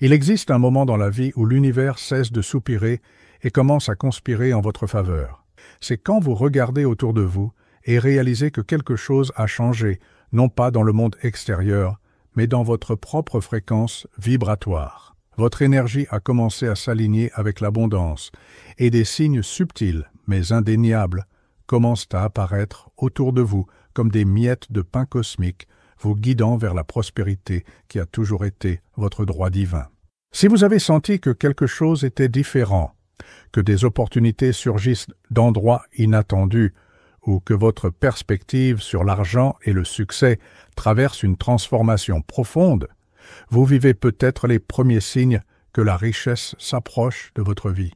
Il existe un moment dans la vie où l'univers cesse de soupirer et commence à conspirer en votre faveur. C'est quand vous regardez autour de vous et réalisez que quelque chose a changé, non pas dans le monde extérieur, mais dans votre propre fréquence vibratoire. Votre énergie a commencé à s'aligner avec l'abondance, et des signes subtils, mais indéniables, commencent à apparaître autour de vous comme des miettes de pain cosmique, vous guidant vers la prospérité qui a toujours été votre droit divin. Si vous avez senti que quelque chose était différent, que des opportunités surgissent d'endroits inattendus, ou que votre perspective sur l'argent et le succès traverse une transformation profonde, vous vivez peut-être les premiers signes que la richesse s'approche de votre vie.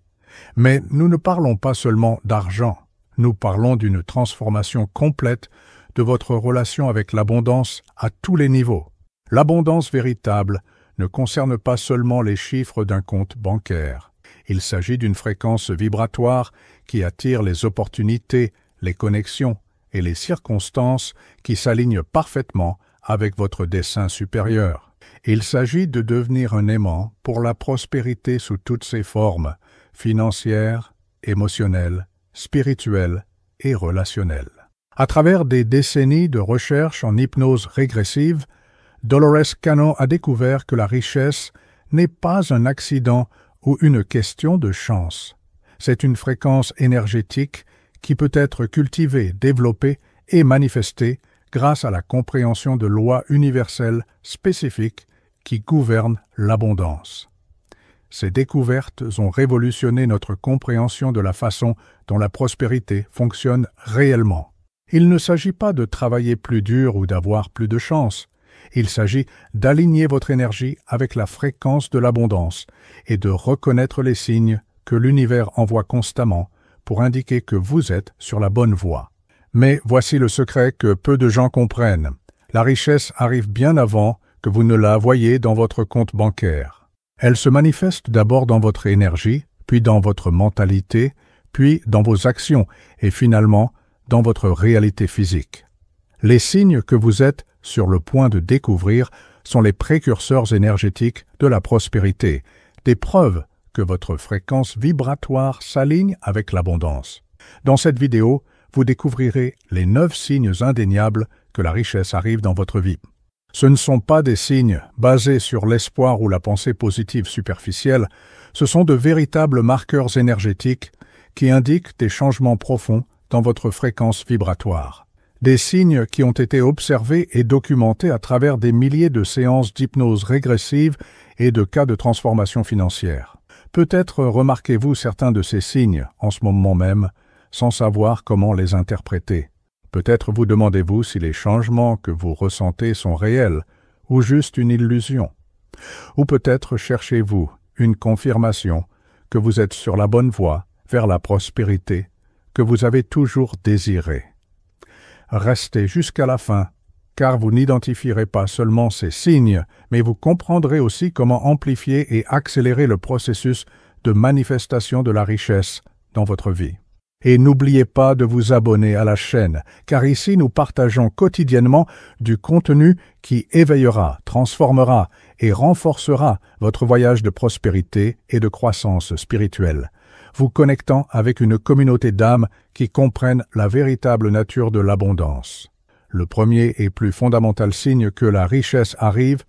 Mais nous ne parlons pas seulement d'argent, nous parlons d'une transformation complète de votre relation avec l'abondance à tous les niveaux. L'abondance véritable ne concerne pas seulement les chiffres d'un compte bancaire. Il s'agit d'une fréquence vibratoire qui attire les opportunités, les connexions et les circonstances qui s'alignent parfaitement avec votre dessein supérieur. Il s'agit de devenir un aimant pour la prospérité sous toutes ses formes, financières, émotionnelles, spirituelles et relationnelles. À travers des décennies de recherche en hypnose régressive, Dolores Cannon a découvert que la richesse n'est pas un accident ou une question de chance. C'est une fréquence énergétique qui peut être cultivée, développée et manifestée grâce à la compréhension de lois universelles spécifiques qui gouvernent l'abondance. Ces découvertes ont révolutionné notre compréhension de la façon dont la prospérité fonctionne réellement. Il ne s'agit pas de travailler plus dur ou d'avoir plus de chance. Il s'agit d'aligner votre énergie avec la fréquence de l'abondance et de reconnaître les signes que l'univers envoie constamment pour indiquer que vous êtes sur la bonne voie. Mais voici le secret que peu de gens comprennent. La richesse arrive bien avant que vous ne la voyez dans votre compte bancaire. Elle se manifeste d'abord dans votre énergie, puis dans votre mentalité, puis dans vos actions et finalement dans votre réalité physique. Les signes que vous êtes sur le point de découvrir sont les précurseurs énergétiques de la prospérité, des preuves que votre fréquence vibratoire s'aligne avec l'abondance. Dans cette vidéo, vous découvrirez les 9 signes indéniables que la richesse arrive dans votre vie. Ce ne sont pas des signes basés sur l'espoir ou la pensée positive superficielle, ce sont de véritables marqueurs énergétiques qui indiquent des changements profonds dans votre fréquence vibratoire. Des signes qui ont été observés et documentés à travers des milliers de séances d'hypnose régressive et de cas de transformation financière. Peut-être remarquez-vous certains de ces signes en ce moment même, sans savoir comment les interpréter. Peut-être vous demandez-vous si les changements que vous ressentez sont réels ou juste une illusion. Ou peut-être cherchez-vous une confirmation que vous êtes sur la bonne voie vers la prospérité que vous avez toujours désirée. Restez jusqu'à la fin, car vous n'identifierez pas seulement ces signes, mais vous comprendrez aussi comment amplifier et accélérer le processus de manifestation de la richesse dans votre vie. Et n'oubliez pas de vous abonner à la chaîne, car ici nous partageons quotidiennement du contenu qui éveillera, transformera et renforcera votre voyage de prospérité et de croissance spirituelle, vous connectant avec une communauté d'âmes qui comprennent la véritable nature de l'abondance. Le premier et plus fondamental signe que la richesse arrive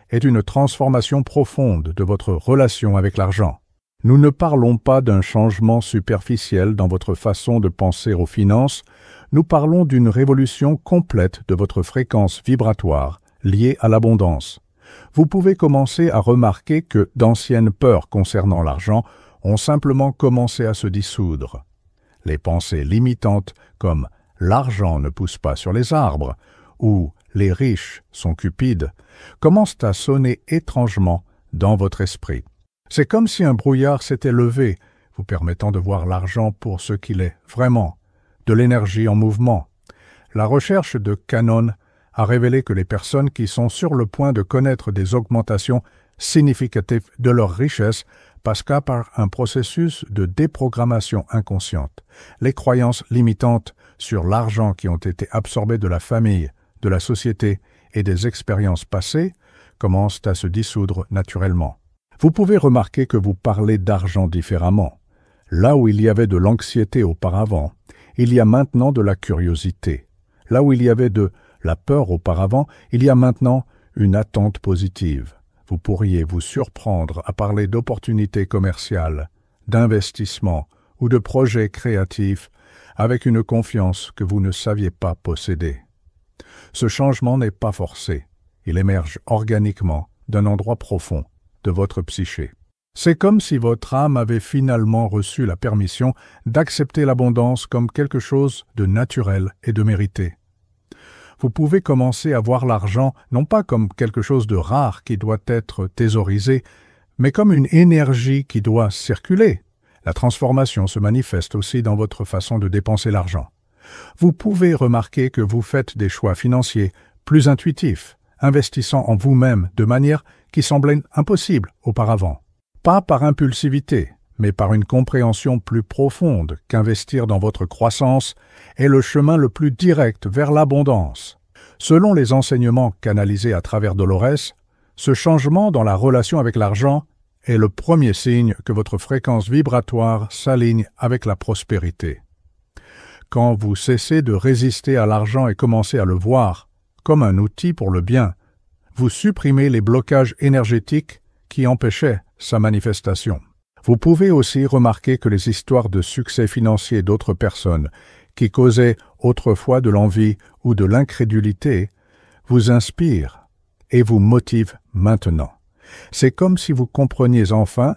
est une transformation profonde de votre relation avec l'argent. Nous ne parlons pas d'un changement superficiel dans votre façon de penser aux finances, nous parlons d'une révolution complète de votre fréquence vibratoire liée à l'abondance. Vous pouvez commencer à remarquer que d'anciennes peurs concernant l'argent ont simplement commencé à se dissoudre. Les pensées limitantes comme « l'argent ne pousse pas sur les arbres » ou « les riches sont cupides » commencent à sonner étrangement dans votre esprit. C'est comme si un brouillard s'était levé, vous permettant de voir l'argent pour ce qu'il est vraiment, de l'énergie en mouvement. La recherche de Cannon a révélé que les personnes qui sont sur le point de connaître des augmentations significatives de leur richesse passent par un processus de déprogrammation inconsciente. Les croyances limitantes sur l'argent qui ont été absorbées de la famille, de la société et des expériences passées commencent à se dissoudre naturellement. Vous pouvez remarquer que vous parlez d'argent différemment. Là où il y avait de l'anxiété auparavant, il y a maintenant de la curiosité. Là où il y avait de la peur auparavant, il y a maintenant une attente positive. Vous pourriez vous surprendre à parler d'opportunités commerciales, d'investissements ou de projets créatifs avec une confiance que vous ne saviez pas posséder. Ce changement n'est pas forcé. Il émerge organiquement d'un endroit profond de votre psyché. C'est comme si votre âme avait finalement reçu la permission d'accepter l'abondance comme quelque chose de naturel et de mérité. Vous pouvez commencer à voir l'argent non pas comme quelque chose de rare qui doit être thésaurisé, mais comme une énergie qui doit circuler. La transformation se manifeste aussi dans votre façon de dépenser l'argent. Vous pouvez remarquer que vous faites des choix financiers plus intuitifs, investissant en vous-même de manière qui semblait impossible auparavant. Pas par impulsivité, mais par une compréhension plus profonde qu'investir dans votre croissance est le chemin le plus direct vers l'abondance. Selon les enseignements canalisés à travers Dolores, ce changement dans la relation avec l'argent est le premier signe que votre fréquence vibratoire s'aligne avec la prospérité. Quand vous cessez de résister à l'argent et commencez à le voir comme un outil pour le bien, vous supprimez les blocages énergétiques qui empêchaient sa manifestation. Vous pouvez aussi remarquer que les histoires de succès financier d'autres personnes qui causaient autrefois de l'envie ou de l'incrédulité vous inspirent et vous motivent maintenant. C'est comme si vous compreniez enfin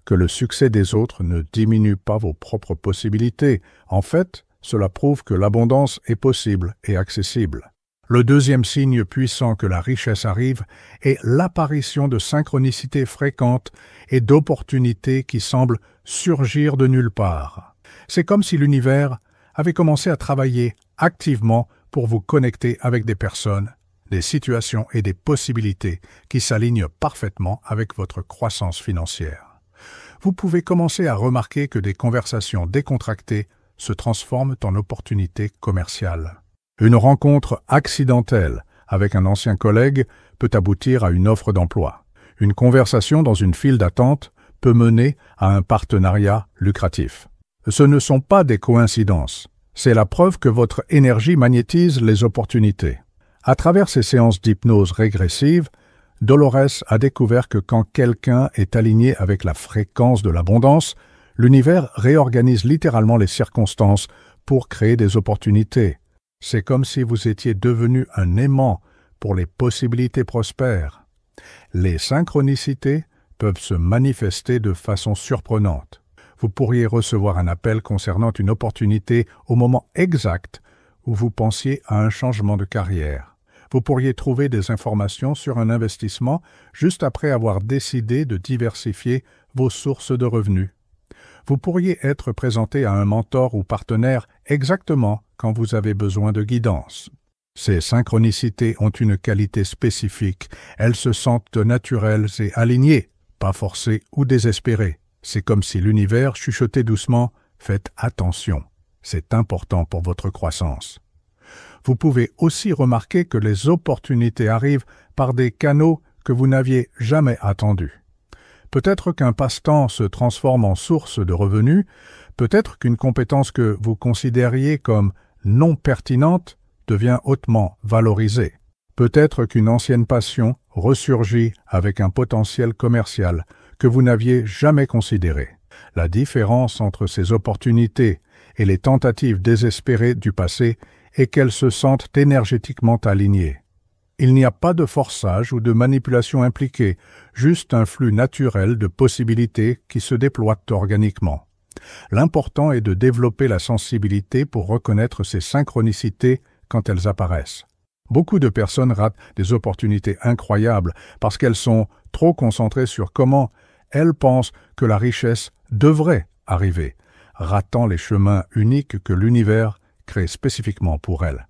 que le succès des autres ne diminue pas vos propres possibilités. En fait, cela prouve que l'abondance est possible et accessible. Le deuxième signe puissant que la richesse arrive est l'apparition de synchronicités fréquentes et d'opportunités qui semblent surgir de nulle part. C'est comme si l'univers avait commencé à travailler activement pour vous connecter avec des personnes, des situations et des possibilités qui s'alignent parfaitement avec votre croissance financière. Vous pouvez commencer à remarquer que des conversations décontractées se transforment en opportunités commerciales. Une rencontre accidentelle avec un ancien collègue peut aboutir à une offre d'emploi. Une conversation dans une file d'attente peut mener à un partenariat lucratif. Ce ne sont pas des coïncidences. C'est la preuve que votre énergie magnétise les opportunités. À travers ces séances d'hypnose régressive, Dolores a découvert que quand quelqu'un est aligné avec la fréquence de l'abondance, l'univers réorganise littéralement les circonstances pour créer des opportunités. C'est comme si vous étiez devenu un aimant pour les possibilités prospères. Les synchronicités peuvent se manifester de façon surprenante. Vous pourriez recevoir un appel concernant une opportunité au moment exact où vous pensiez à un changement de carrière. Vous pourriez trouver des informations sur un investissement juste après avoir décidé de diversifier vos sources de revenus. Vous pourriez être présenté à un mentor ou partenaire exactement quand vous avez besoin de guidance. Ces synchronicités ont une qualité spécifique. Elles se sentent naturelles et alignées, pas forcées ou désespérées. C'est comme si l'univers chuchotait doucement « Faites attention, c'est important pour votre croissance ». Vous pouvez aussi remarquer que les opportunités arrivent par des canaux que vous n'aviez jamais attendus. Peut-être qu'un passe-temps se transforme en source de revenus, peut-être qu'une compétence que vous considériez comme non pertinente devient hautement valorisée. Peut-être qu'une ancienne passion ressurgit avec un potentiel commercial que vous n'aviez jamais considéré. La différence entre ces opportunités et les tentatives désespérées du passé est qu'elles se sentent énergétiquement alignées. Il n'y a pas de forçage ou de manipulation impliquée, juste un flux naturel de possibilités qui se déploient organiquement. L'important est de développer la sensibilité pour reconnaître ces synchronicités quand elles apparaissent. Beaucoup de personnes ratent des opportunités incroyables parce qu'elles sont trop concentrées sur comment elles pensent que la richesse devrait arriver, ratant les chemins uniques que l'univers crée spécifiquement pour elles.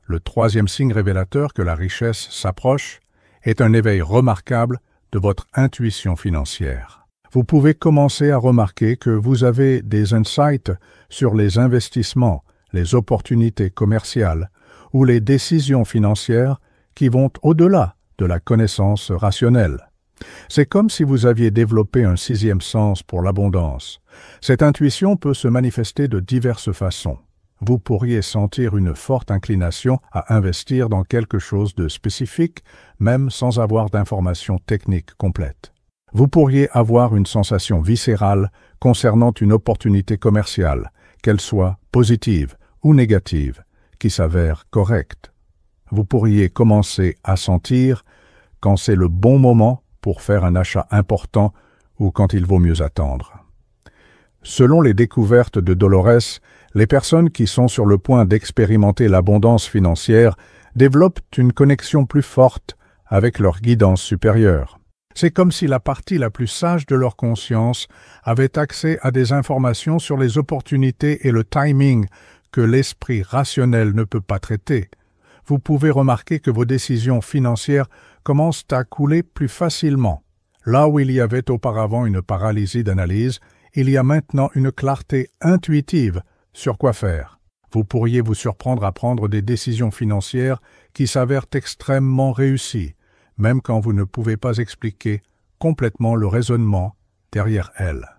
Le troisième signe révélateur que la richesse s'approche est un éveil remarquable de votre intuition financière. Vous pouvez commencer à remarquer que vous avez des insights sur les investissements, les opportunités commerciales ou les décisions financières qui vont au-delà de la connaissance rationnelle. C'est comme si vous aviez développé un sixième sens pour l'abondance. Cette intuition peut se manifester de diverses façons. Vous pourriez sentir une forte inclination à investir dans quelque chose de spécifique, même sans avoir d'informations techniques complètes. Vous pourriez avoir une sensation viscérale concernant une opportunité commerciale, qu'elle soit positive ou négative, qui s'avère correcte. Vous pourriez commencer à sentir quand c'est le bon moment pour faire un achat important ou quand il vaut mieux attendre. Selon les découvertes de Dolores, les personnes qui sont sur le point d'expérimenter l'abondance financière développent une connexion plus forte avec leur guidance supérieure. C'est comme si la partie la plus sage de leur conscience avait accès à des informations sur les opportunités et le timing que l'esprit rationnel ne peut pas traiter. Vous pouvez remarquer que vos décisions financières commencent à couler plus facilement. Là où il y avait auparavant une paralysie d'analyse, il y a maintenant une clarté intuitive sur quoi faire. Vous pourriez vous surprendre à prendre des décisions financières qui s'avèrent extrêmement réussies, même quand vous ne pouvez pas expliquer complètement le raisonnement derrière elles.